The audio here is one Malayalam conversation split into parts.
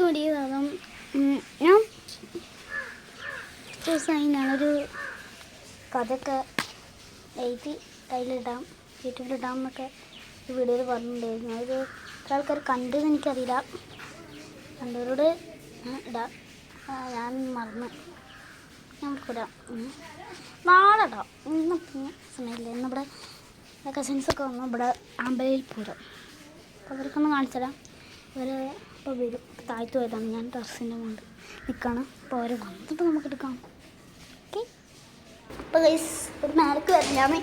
എല്ലാവർക്കും വേണ്ടിയതാകും. ഞാൻ ദിവസമായി ഞാനൊരു കഥയൊക്കെ എഴുതി അതിലിടാം, യൂട്യൂബിലിടാം എന്നൊക്കെ ഈ വീഡിയോയിൽ പറഞ്ഞിട്ടുണ്ടായിരുന്നു. അതൊരു ആൾക്കാർ കണ്ടതെന്ന് എനിക്കറിയില്ല. കണ്ടവരോട് ഇടാം. ഞാൻ മറന്നു, ഞാൻ ഇടാം. നാളെ ഇടാം. ഇന്ന് പിന്നെ സമയമില്ല. ഇന്നിവിടെ കസിൻസൊക്കെ വന്നു. ഇവിടെ അമ്പലയിൽ പൂരം, അപ്പോൾ അവർക്കൊന്ന് കാണിച്ചു തരാം. ഇവർ ഇപ്പോൾ വരും. താഴ്ത്തു പോയതാണ്. ഞാൻ ടെറസിൻ്റെ മുകളിൽ നിൽക്കുകയാണ്. അപ്പോൾ അവർ വന്നിട്ട് നമുക്ക് എടുക്കാം. ഓക്കെ. അപ്പോൾ ഗൈസ് ഒരു മേലേക്ക് വരില്ലാന്ന്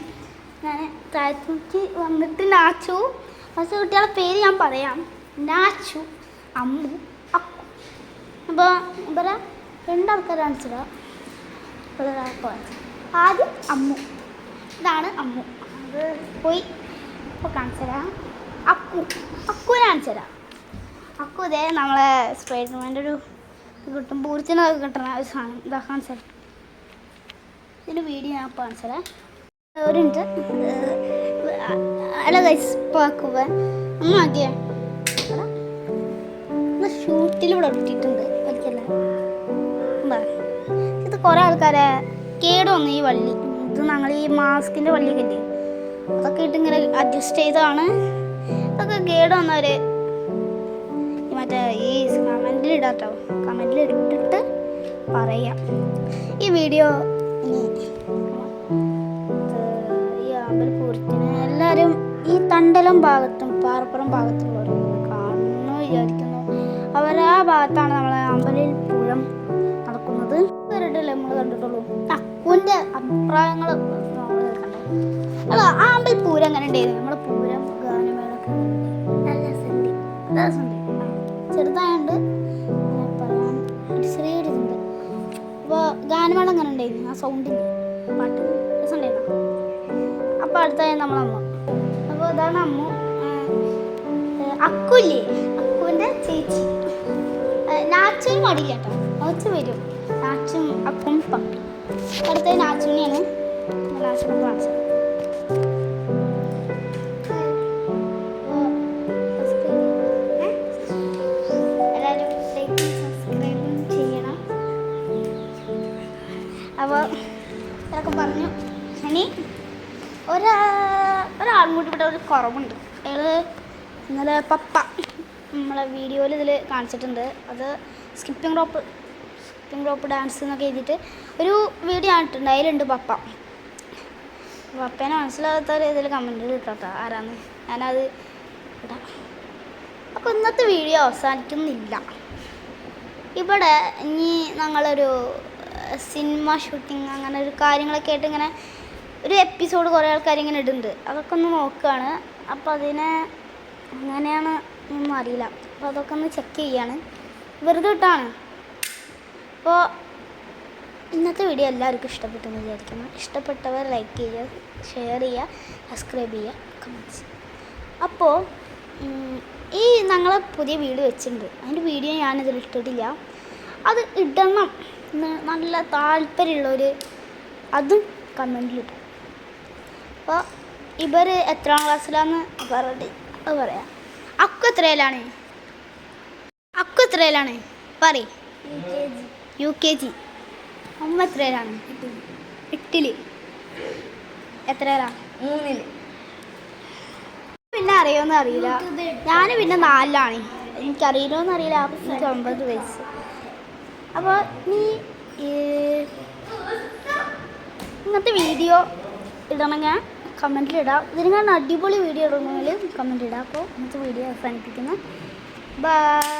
ഞാൻ താഴ്ത്തേക്ക് വന്നിട്ട് നാച്ചു. പക്ഷേ കുട്ടികളുടെ പേര് ഞാൻ പറയാം. നാച്ചു, അമ്മു, അക്കു. അപ്പോൾ ഇവരെ രണ്ടാൾക്കാർ കാണിച്ചിടാം. ഇപ്പോൾ ആദ്യം അമ്മു, ഇതാണ് അമ്മു. അത് പോയി ഇപ്പോൾ കാണിച്ചു തരാം. അക്കുവിനെ കാണിച്ചു തരാം. അക്കു ഇതേ നമ്മളെ സ്പൈഡർമാൻ്റെ ഒരു കിട്ടും, പൂരത്തിനൊക്കെ കിട്ടണ ഒരു സാധനം. ഇതാ കാണിച്ചു തരാം. ഇതിൻ്റെ വീഡിയോ ഞാൻ ഇപ്പോൾ കാണിച്ചു തരാം. ഒരു മിനിറ്റ്. അല്ല ഗൈസ്, ഇപ്പോൾ അക്കുവ ഒന്ന് ആക്കിയേ. ഷൂട്ടിലൂടെ ഇട്ടിട്ടുണ്ട് ഒരിക്കല. എന്താ ഇത് കുറേ ആൾക്കാരെ കേട് വന്നു ഈ വള്ളി. ഇത് ഞങ്ങൾ ഈ മാസ്കിൻ്റെ വള്ളിയൊക്കെ ഇല്ലേ, അതൊക്കെ ഇട്ട് ഇങ്ങനെ അഡ്ജസ്റ്റ് ചെയ്താണ്. ഇതൊക്കെ കേട് വന്നവർ മറ്റേ ഈ കമൻറ്റിൽ ഇടാട്ടോ, കമൻറ്റിൽ ഇട്ടിട്ട് പറയാം. ഈ വീഡിയോ ഈ അമ്പലപ്പൂരത്തിന് എല്ലാവരും ഈ തണ്ടലം ഭാഗത്തും പാറപ്പുറം ഭാഗത്തുള്ളവർ കാണുന്നു വിചാരിക്കുന്നു. ആ ഭാഗത്താണ് നമ്മളെ അമ്പലയിൽ പൂരം നടക്കുന്നത്. വേറിട്ടല്ലേ നമ്മൾ കണ്ടിട്ടുള്ളൂ. അക്കുവിൻ്റെ അഭിപ്രായങ്ങൾ നമ്മൾ കണ്ടു. അല്ല, ആ അമ്പലം പൂരം എങ്ങനെ ഉണ്ടായിരുന്നു? നമ്മളെ പൂരം ഗാനമേളൊക്കെ നല്ല രസമുണ്ട്. രസമുണ്ട്, ചെറുതായുണ്ട് പറയാൻ ചെറിയൊരു ഇതുണ്ട്. അപ്പോൾ ഗാനമേള എങ്ങനെ ഉണ്ടായിരുന്നു? ആ സൗണ്ടിൻ്റെ പാട്ട് രസമുണ്ടായിരുന്നു. അപ്പോൾ അടുത്തായി നമ്മളമ്മ. അപ്പോൾ ഇതാണ് അമ്മു. അക്കുല്ലേ, അക്കുവിൻ്റെ ചേച്ചി. നാച്ചുവിന് മടിയില്ല കേട്ടോ, കുറച്ച് വരും. നാച്ചും അക്കും പപ്പി. അടുത്ത നാച്ചുവിനെയാണ്. നാച്ചുവിനെ കാണിച്ചത്. എല്ലാവരും ലൈക്കും സബ്സ്ക്രൈബും ചെയ്യണം. അപ്പോൾ ഇതൊക്കെ പറഞ്ഞു. ഇനി ഒരാളും കൂടി ഇവിടെ ഒരു കുറവുണ്ട്. അയാൾ ഇന്നലെ പപ്പ നമ്മളെ വീഡിയോയിൽ ഇതിൽ കാണിച്ചിട്ടുണ്ട്. അത് സ്കിപ്പിംഗ് റോപ്പ് ഡാൻസ് എന്നൊക്കെ എഴുതിയിട്ട് ഒരു വീഡിയോ ആയിട്ടുണ്ട്. അതിലുണ്ട് പപ്പ. പപ്പേനെ മനസ്സിലാകാത്തവർ ഇതിൽ കമൻറ്റിൽ ഇട്ടോ ആരാന്ന്. ഞാനത് ഇടാം. അപ്പോൾ ഇന്നത്തെ വീഡിയോ അവസാനിക്കുന്നില്ല. ഇവിടെ ഇനി ഞങ്ങളൊരു സിനിമ ഷൂട്ടിങ് അങ്ങനെ ഒരു കാര്യങ്ങളൊക്കെ ആയിട്ട് ഇങ്ങനെ ഒരു എപ്പിസോഡ് കുറേ ആൾക്കാർ ഇങ്ങനെ ഇടുന്നുണ്ട്. അതൊക്കെ ഒന്ന് നോക്കുകയാണ്. അപ്പോൾ അതിനെ അങ്ങനെയാണ് ഒന്നും അറിയില്ല. അപ്പോൾ അതൊക്കെ ഒന്ന് ചെക്ക് ചെയ്യാണ്. വെറുതെ ഇട്ടാണ്. അപ്പോൾ ഇന്നത്തെ വീഡിയോ എല്ലാവർക്കും ഇഷ്ടപ്പെട്ടെന്ന് വിചാരിക്കുന്നു. ഇഷ്ടപ്പെട്ടവർ ലൈക്ക് ചെയ്യുക, ഷെയർ ചെയ്യുക, സബ്സ്ക്രൈബ് ചെയ്യുക, കമൻറ്റ്സ്. അപ്പോൾ ഈ ഞങ്ങളെ പുതിയ വീഡിയോ വെച്ചിട്ടുണ്ട്. അതിൻ്റെ വീഡിയോ ഞാനിതിൽ ഇട്ടിട്ടില്ല. അത് ഇടണം എന്ന് നല്ല താല്പര്യമുള്ളവർ അതും കമൻറ്റിലിട്ടു. അപ്പോൾ ഇവർ എത്രാം ക്ലാസ്സിലാന്ന് പറഞ്ഞിട്ട് അത് പറയാം. അക്കു എത്രയിലാണ്? പറയും. UKG. അമ്മ എത്രയിലാണ്? 8. എത്രയിലാണ്? 3. പിന്നെ അറിയുമെന്ന് അറിയില്ല. ഞാൻ പിന്നെ 4ലാണ്. എനിക്കറിയില്ലെന്ന് അറിയില്ല. എനിക്ക് 9 വയസ്സ്. അപ്പോൾ ഇങ്ങനത്തെ വീഡിയോ ഇടണമെങ്കിൽ കമൻറ്റിലിടാം. ഇതിനെക്കാളും അടിപൊളി വീഡിയോ ഇടണമെങ്കിൽ കമൻറ്റ് ഇടാം. അപ്പോൾ ഇന്നത്തെ വീഡിയോ അവസാനിപ്പിക്കുന്നു. ബൈ.